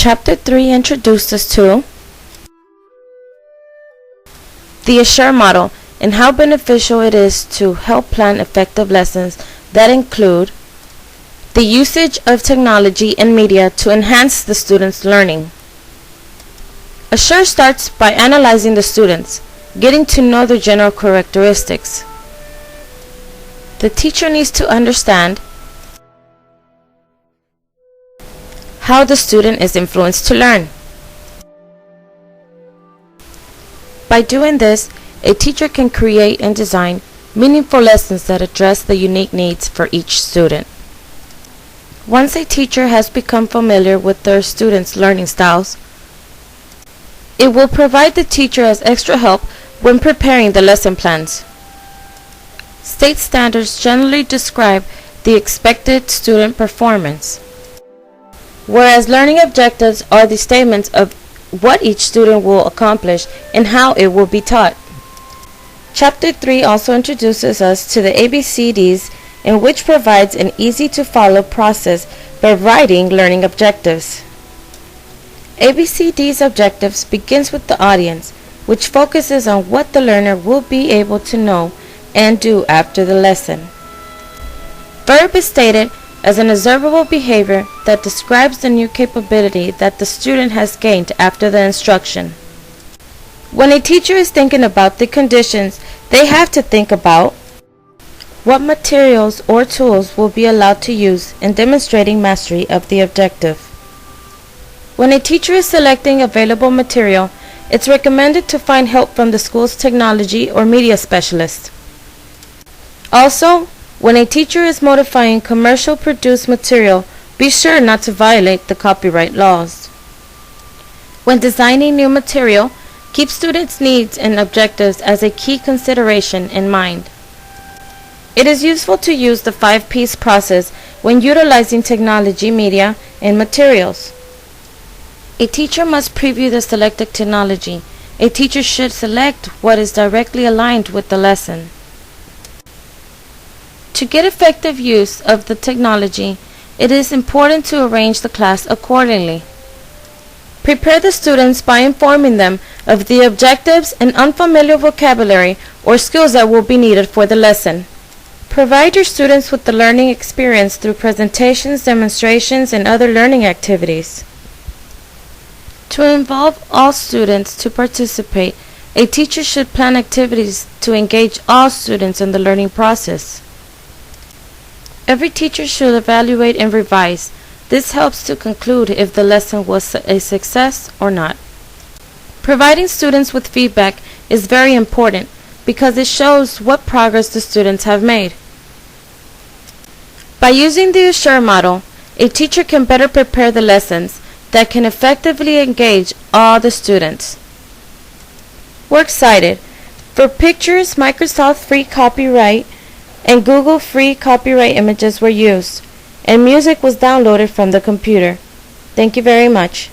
Chapter 3 introduced us to the Assure model and how beneficial it is to help plan effective lessons that include the usage of technology and media to enhance the students' learning. Assure starts by analyzing the students, getting to know their general characteristics. The teacher needs to understand how the student is influenced to learn. By doing this, a teacher can create and design meaningful lessons that address the unique needs for each student. Once a teacher has become familiar with their students' learning styles, it will provide the teacher as extra help when preparing the lesson plans. State standards generally describe the expected student performance, whereas learning objectives are the statements of what each student will accomplish and how it will be taught. Chapter 3 also introduces us to the ABCDs, in which provides an easy-to-follow process by writing learning objectives. ABCD's objectives begins with the audience, which focuses on what the learner will be able to know and do after the lesson. Verb is stated as an observable behavior that describes the new capability that the student has gained after the instruction. When a teacher is thinking about the conditions, they have to think about what materials or tools will be allowed to use in demonstrating mastery of the objective. When a teacher is selecting available material, it's recommended to find help from the school's technology or media specialist. Also, when a teacher is modifying commercial produced material, be sure not to violate the copyright laws. When designing new material, keep students' needs and objectives as a key consideration in mind. It is useful to use the 5Ps process when utilizing technology, media, and materials. A teacher must preview the selected technology. A teacher should select what is directly aligned with the lesson. To get effective use of the technology, it is important to arrange the class accordingly. Prepare the students by informing them of the objectives and unfamiliar vocabulary or skills that will be needed for the lesson. Provide your students with the learning experience through presentations, demonstrations, and other learning activities. To involve all students to participate, a teacher should plan activities to engage all students in the learning process. Every teacher should evaluate and revise. This helps to conclude if the lesson was a success or not. Providing students with feedback is very important because it shows what progress the students have made. By using the Assure model, a teacher can better prepare the lessons that can effectively engage all the students. Works cited. For pictures, Microsoft free copyright and Google free copyright images were used, and music was downloaded from the computer. Thank you very much.